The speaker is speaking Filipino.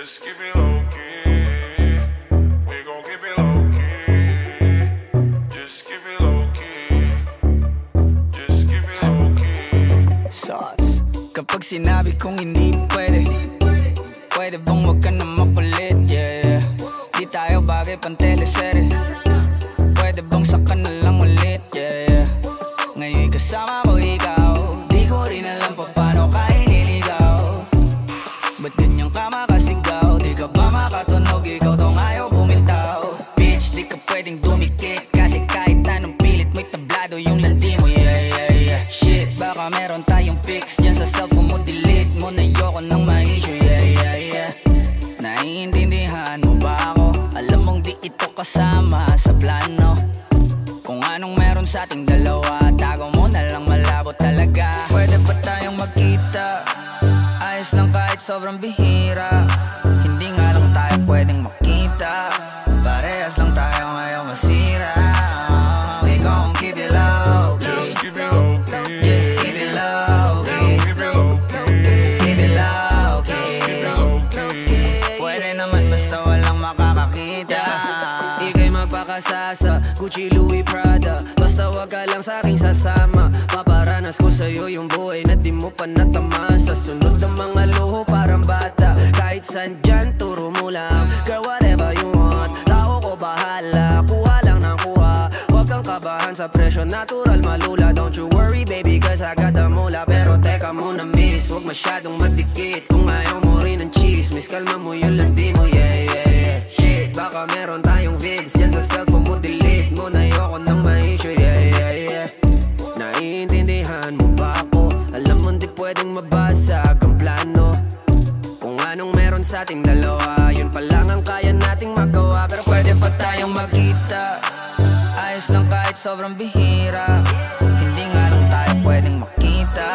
Just keep it low-key. We gon' keep it low-key. Just keep it low-key. Just keep it low-key. Sauce. Kapag sinabi kong hindi pwede, pwede bang wag ka na makulit, yeah. Di tayo bagay pang teleserye, pwede bang saka na lang ulit, yeah. Ngayon kasama ko ikaw, di ko rin alam pa paano ka iniligaw. Ba't ganyan ka makasigaw? Di ka ba makatunog? Ikaw tong ayaw bumitaw. Bitch, di ka pwedeng dumikit, kasi kahit anong pilit mo'y tablado yung landi mo, yeah, yeah, yeah. Shit, baka meron tayong pics dyan sa cellphone mo, delete mo na yoko ng ma-issue, yeah, yeah, yeah. Naiintindihan mo ba ako? Alam mong di ito kasama sa plano. Kung anong meron sa ating dalawa, tago mo na lang, malabo talaga. Pwede ba tayong magkita? Ayos lang kahit sobrang bihira. Hindi nga lang tayo pwedeng makita. Parehas lang tayo ngayon masira. We gon' keep it low, just keep it low-key. just keep it low, Keep it low-key. keep it low, Keep it low-key. pwede naman basta walang makakakita. Ika'y magpakasasa, Gucci, Louis, Prada. Basta wag ka lang sa'king sasama. Maparanas ko sa'yo yung buhay na di mo pa natama. Sa sunod ng mga luho parang bata. Kahit saan dyan, turo mo lang. Girl, whatever you want, tao ko bahala. Kuha lang ng kuha, wag kang kabahan sa presyo. Natural malula, don't you worry baby, cause I got the mula. Pero teka muna miss, wag masyadong madikit. Kung ayaw mo rin ng chismis, kalma mo yung landi mo, yeah, yeah, yeah. Shit, baka meron tayong vids dyan sa cellphone mo, delete mo na yoko ng ma-issue, yeah, yeah, yeah. Naiintindihan mo ba ako? Alam mo di pwedeng mabasag ang plano. Kung anong meron sa ating dalawa, yun pa lang ang kaya nating magawa. Pero pwede pa tayong magkita? Ayos lang kahit sobrang bihira. Hindi nga lang tayo pwedeng makita.